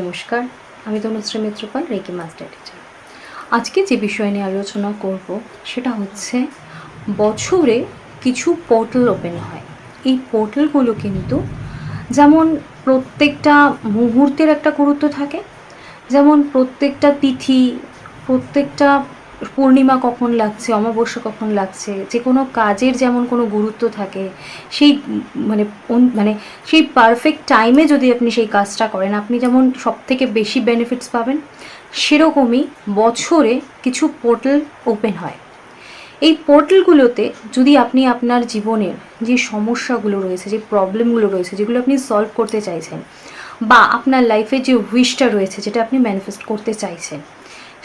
নমস্কার, আমি Tanushree Mitrapal, reiki master teacher. আজকে যে বিষয় নিয়ে আলোচনা করব সেটা হচ্ছে বছরে কিছু পোর্টাল ওপেন হয়। এই পোর্টালগুলো কিন্তু যেমন প্রত্যেকটা মুহূর্তের একটা গুরুত্ব থাকে, যেমন প্রত্যেকটা তিথি, প্রত্যেকটা পূর্ণিমা কখন লাগছে, অমাবস্যা কখন লাগছে, যে কোনো কাজের যেমন কোনো গুরুত্ব থাকে, সেই মানে সেই পারফেক্ট টাইমে যদি আপনি সেই কাজটা করেন আপনি যেমন সবথেকে বেশি বেনিফিটস পাবেন, সেরকমই বছরে কিছু পোর্টাল ওপেন হয়। এই পোর্টালগুলোতে যদি আপনি আপনার জীবনের যে সমস্যাগুলো রয়েছে, যে প্রবলেমগুলো রয়েছে, যেগুলো আপনি সলভ করতে চাইছেন, বা আপনার লাইফে যে উইশটা রয়েছে যেটা আপনি ম্যানিফেস্ট করতে চাইছেন,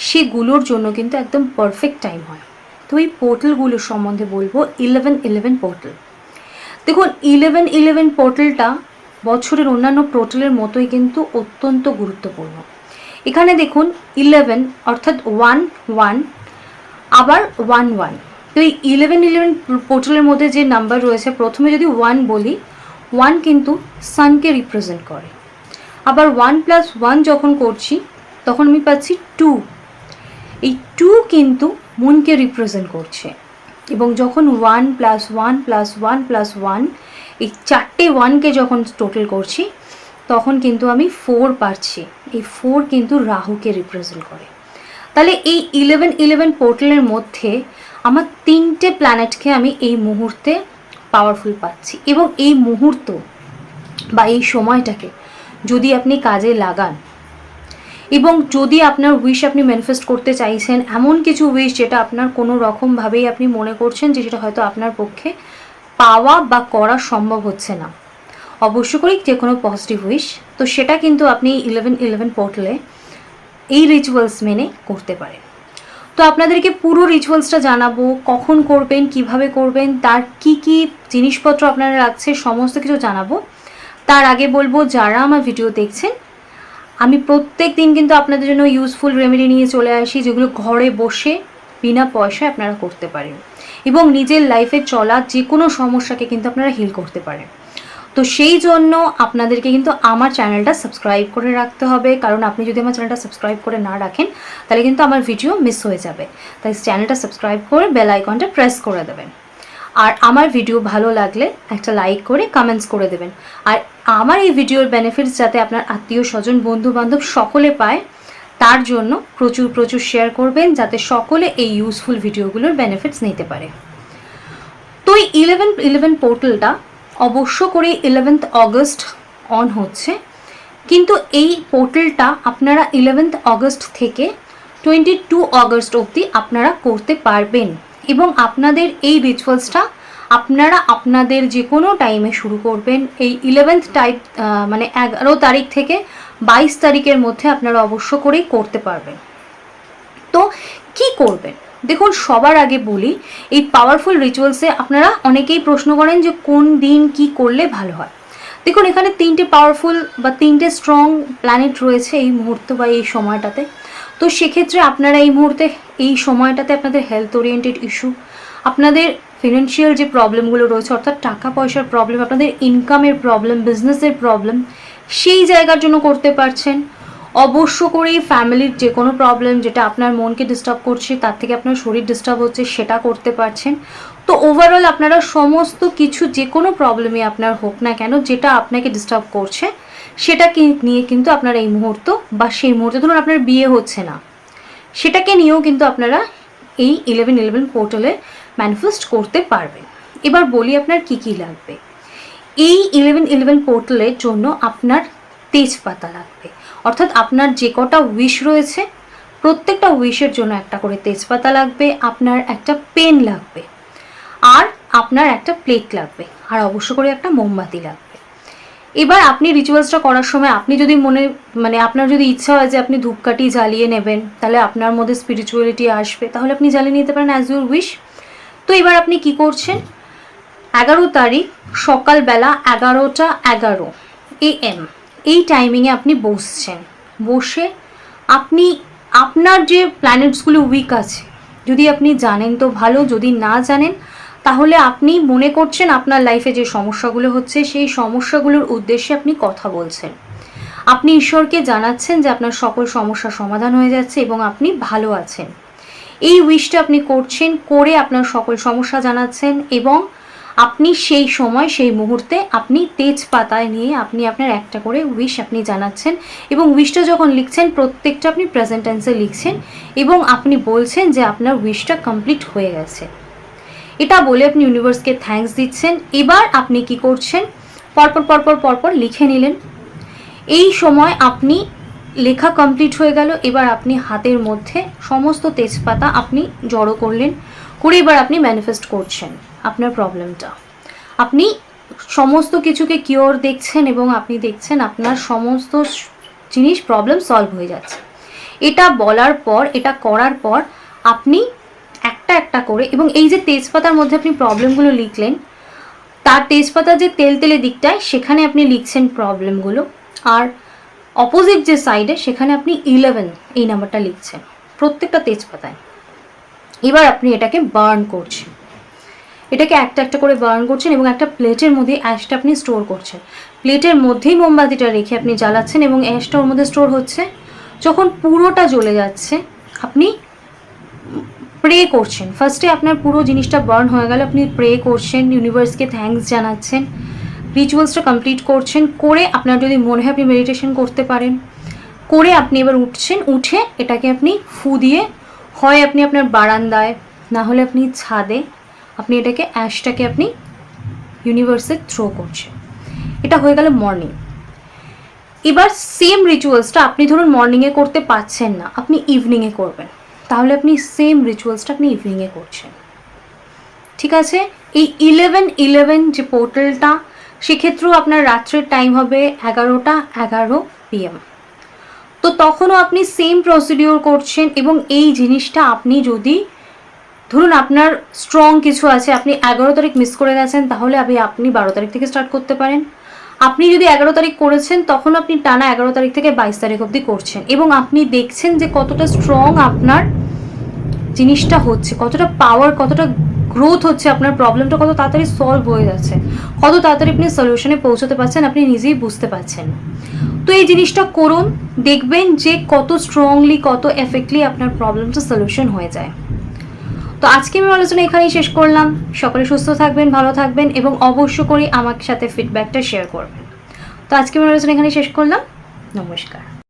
সেগুলোর জন্য কিন্তু একদম পারফেক্ট টাইম হয়। তো এই পোর্টালগুলোর সম্বন্ধে বলবো 1111 পোর্টাল। দেখুন, 1111 পোর্টালটা বছরের অন্যান্য পোর্টালের মতোই কিন্তু অত্যন্ত গুরুত্বপূর্ণ। এখানে দেখুন 11 অর্থাৎ 1 আবার 1 তো এই 1111 পোর্টালের মধ্যে যে নাম্বার রয়েছে, প্রথমে যদি 1 বলি, 1 কিন্তু সানকে রিপ্রেজেন্ট করে। আবার 1+1 যখন করছি তখন আমি পাচ্ছি 2। এই 2 কিন্তু মুনকে রিপ্রেজেন্ট করছে। এবং যখন 1+1+1+1 এই চারটে 1কে যখন টোটাল করছি তখন কিন্তু আমি 4 পাচ্ছি। এই 4 কিন্তু রাহুকে রিপ্রেজেন্ট করে। তাহলে এই 1111 পোর্টালের মধ্যে আমার 3টে প্ল্যানেটকে আমি এই মুহূর্তে পাওয়ারফুল পাচ্ছি। এবং এই মুহূর্ত বা এই সময়টাকে যদি আপনি কাজে লাগান, এবং যদি আপনার উইশ আপনি ম্যানিফেস্ট করতে চাইছেন, এমন কিছু উইশ যেটা আপনার কোনো রকমভাবেই আপনি মনে করছেন যে সেটা হয়তো আপনার পক্ষে পাওয়া বা করা সম্ভব হচ্ছে না, অবশ্য করি যে কোনো পজিটিভ উইশ, তো সেটা কিন্তু আপনি 1111 পোর্টালে এই রিচুয়ালস মেনে করতে পারেন। তো আপনাদেরকে পুরো রিচুয়ালসটা জানাবো, কখন করবেন, কিভাবে করবেন, তার কি কি জিনিসপত্র আপনারা রাখছে, সমস্ত কিছু জানাবো। তার আগে বলবো, যারা আমার ভিডিও দেখছেন, আমি প্রত্যেক দিন কিন্তু আপনাদের জন্য ইউজফুল রেমেডি নিয়ে চলে আসি, যেগুলো ঘরে বসে বিনা পয়সায় আপনারা করতে পারেন এবং নিজের লাইফে চলা যে কোনো সমস্যাকে কিন্তু আপনারা হিল করতে পারেন। তো সেই জন্য আপনাদেরকে কিন্তু আমার চ্যানেলটা সাবস্ক্রাইব করে রাখতে হবে, কারণ আপনি যদি আমার চ্যানেলটা সাবস্ক্রাইব করে না রাখেন তাহলে কিন্তু আমার ভিডিও মিস হয়ে যাবে। তাই চ্যানেলটা সাবস্ক্রাইব করে বেল আইকনটা প্রেস করে দেবেন। আর আমার ভিডিও ভালো লাগলে একটা লাইক করে কমেন্টস করে দেবেন। আর আমার এই ভিডিওর বেনিফিটস যাতে আপনার আত্মীয় স্বজন, বন্ধু বান্ধব সকলে পায়, তার জন্য প্রচুর প্রচুর শেয়ার করবেন, যাতে সকলে এই ইউজফুল ভিডিওগুলোর বেনিফিটস নিতে পারে। তো এই 1111 পোর্টালটা অবশ্য করে 11th অগস্ট অন হচ্ছে, কিন্তু এই পোর্টালটা আপনারা 11th অগস্ট থেকে 22 অগস্ট অবধি আপনারা করতে পারবেন। এবং আপনাদের এই রিচুয়ালসটা আপনারা আপনাদের যে কোনো টাইমে শুরু করবেন। এই 11th মানে 11 তারিখ থেকে 22 তারিখের মধ্যে আপনারা অবশ্য করেই করতে পারবেন। তো কি করবেন? দেখুন, সবার আগে বলি, এই পাওয়ারফুল রিচুয়ালসে আপনারা অনেকেই প্রশ্ন করেন যে কোন দিন কি করলে ভালো হয়। দেখুন, এখানে 3টে পাওয়ারফুল বা 3টে স্ট্রং প্ল্যানেট রয়েছে এই মুহূর্তে বা এই সময়টাতে। তো সেক্ষেত্রে আপনারা এই মুহূর্তে এই সময়টাতে আপনাদের হেলথ ওরিয়েন্টেড ইস্যু, আপনাদের ফিনান্সিয়াল যে প্রবলেমগুলো রয়েছে, অর্থাৎ টাকা পয়সার প্রবলেম, আপনাদের ইনকামের প্রবলেম, বিজনেসের প্রবলেম, সেই জায়গার জন্য করতে পারছেন। অবশ্য করেই ফ্যামিলির যে কোনো প্রবলেম যেটা আপনার মনকে ডিস্টার্ব করছে, তার থেকে আপনার শরীর ডিস্টার্ব হচ্ছে, সেটা করতে পারছেন। তো ওভারঅল আপনারা সমস্ত কিছু, যে কোনো প্রবলেমই আপনার হোক না কেন, যেটা আপনাকে ডিস্টার্ব করছে সেটাকে নিয়ে কিন্তু আপনারা এই মুহূর্ত বা সেই মুহূর্তে, ধরুন আপনার বিয়ে হচ্ছে না, সেটাকে নিয়েও কিন্তু আপনারা এই 1111 পোর্টালে ম্যানিফেস্ট করতে পারবেন। এবার বলি আপনার কি কি লাগবে। এই 1111 পোর্টালের জন্য আপনার তেজপাতা লাগবে, অর্থাৎ আপনার যে কটা উইশ রয়েছে প্রত্যেকটা উইশের জন্য একটা করে তেজপাতা লাগবে, আপনার একটা পেন লাগবে, আর আপনার একটা প্লেট লাগবে, আর অবশ্য করে একটা মোমবাতি লাগবে। এবার আপনি রিচুয়ালসটা করার সময় আপনি যদি আপনার যদি ইচ্ছা হয় যে আপনি ধূপকাঠি জ্বালিয়ে নেবেন, তাহলে আপনার মধ্যে স্পিরিচুয়ালিটি আসবে, তাহলে আপনি জ্বালিয়ে নিতে পারেন অ্যাজ ইউর উইশ। তো এবার আপনি কি করছেন, 11 তারিখ সকালবেলা 11:11 AM এই টাইমিংয়ে আপনি বসছেন। বসে আপনি আপনার যে প্ল্যানেটসগুলো উইক আছে, যদি আপনি জানেন তো ভালো, যদি না জানেন তাহলে আপনি মনে করছেন আপনার লাইফে যে সমস্যাগুলো হচ্ছে সেই সমস্যাগুলোর উদ্দেশ্যে আপনি কথা বলছেন। আপনি ঈশ্বরকে জানাচ্ছেন যে আপনার সকল সমস্যার সমাধান হয়ে যাচ্ছে এবং আপনি ভালো আছেন। এই উইশটা আপনি করছেন, করে আপনার সকল সমস্যা জানাচ্ছেন এবং আপনি সেই সময় সেই মুহূর্তে আপনি তেজপাতায় নিয়ে আপনি আপনার একটা করে উইশ আপনি জানাচ্ছেন এবং উইশটা যখন লিখছেন প্রত্যেকটা আপনি প্রেজেন্ট টেন্সে লিখছেন এবং আপনি বলছেন যে আপনার উইশটা কমপ্লিট হয়ে গেছে। এটা বলে আপনি ইউনিভার্সকে থ্যাঙ্কস দিচ্ছেন। এবার আপনি কি করছেন, পরপর লিখে নিলেন। এই সময় আপনি লেখা কমপ্লিট হয়ে গেল। এবার আপনি হাতের মধ্যে সমস্ত তেজপাতা আপনি জড়ো করলেন, করে এবার আপনি ম্যানিফেস্ট করছেন আপনার প্রবলেমটা। আপনি সমস্ত কিছুকে কিওর দেখছেন এবং আপনি দেখছেন আপনার সমস্ত জিনিস প্রবলেম সলভ হয়ে যাচ্ছে। এটা বলার পর, এটা করার পর আপনি একটা একটা করে, এবং এই যে তেজপাতার মধ্যে আপনি প্রবলেমগুলো লিখলেন, তার তেজপাতার যে তেলতেলে দিকটায় সেখানে আপনি লিখছেন প্রবলেমগুলো, আর অপোজিট যে সাইডে সেখানে আপনি 11 এই নাম্বারটা লিখছেন প্রত্যেকটা তেজপাতায়। এবার আপনি এটাকে বার্ন করছেন, এটাকে একটা একটা করে বার্ন করছেন এবং একটা প্লেটের মধ্যে অ্যাশটা আপনি স্টোর করছেন। প্লেটের মধ্যেই মোমবাতিটা রেখে আপনি জ্বালাচ্ছেন এবং অ্যাশটা ওর মধ্যে স্টোর হচ্ছে। যখন পুরোটা জ্বলে যাচ্ছে আপনি প্রে করছেন। ফার্স্টে আপনার পুরো জিনিসটা বার্ন হয়ে গেল, আপনি প্রে করছেন, ইউনিভার্সকে থ্যাঙ্কস জানাচ্ছেন, রিচুয়ালসটা কমপ্লিট করছেন। করে আপনার যদি মনে হয় আপনি মেডিটেশন করতে পারেন, করে আপনি এবার উঠছেন। উঠে এটাকে আপনি ফু দিয়ে, হয় আপনি আপনার বারান্দায়, না হলে আপনি ছাদে, আপনি এটাকে অ্যাশটাকে আপনি ইউনিভার্সে থ্রো করছেন। এটা হয়ে গেল মর্নিং। এবার সেম রিচুয়ালসটা আপনি ধরুন মর্নিংয়ে করতে পারছেন না, আপনি ইভিনিংয়ে করবেন, তাহলে আপনি সেম রিচুয়ালসটা আপনি ইভিনিংয়ে করছেন। ঠিক আছে? এই 11-11 যে পোর্টালটা, সেক্ষেত্রেও আপনার রাত্রের টাইম হবে 11:11 PM। তো তখনও আপনি সেম প্রসিডিওর করছেন এবং এই জিনিসটা আপনি যদি ধরুন আপনার স্ট্রং কিছু আছে, আপনি 11 তারিখ মিস করে গেছেন, তাহলে আপনি 12 তারিখ থেকে স্টার্ট করতে পারেন। আপনি যদি 11 তারিখ করেছেন তখন আপনি টানা 11 তারিখ থেকে 22 তারিখ অবধি করছেন এবং আপনি দেখছেন যে কতটা স্ট্রং আপনার জিনিসটা হচ্ছে, কতটা পাওয়ার, কতটা গ্রোথ হচ্ছে, আপনার প্রবলেমটা কত তাড়াতাড়ি সলভ হয়ে যাচ্ছে, কত তাড়াতাড়ি আপনি সলিউশনে পৌঁছতে পারছেন, আপনি নিজেই বুঝতে পারছেন। তো এই জিনিসটা করুন, দেখবেন যে কত স্ট্রংলি, কত এফেক্টলি আপনার প্রবলেমটা সলিউশন হয়ে যায়। তো আজকে আমি আলোচনা এখানেই শেষ করলাম। সকলে সুস্থ থাকবেন, ভালো থাকবেন এবং অবশ্য করে আমার সাথে ফিডব্যাকটা শেয়ার করবেন। তো আজকে আমি আলোচনা এখানেই শেষ করলাম। নমস্কার।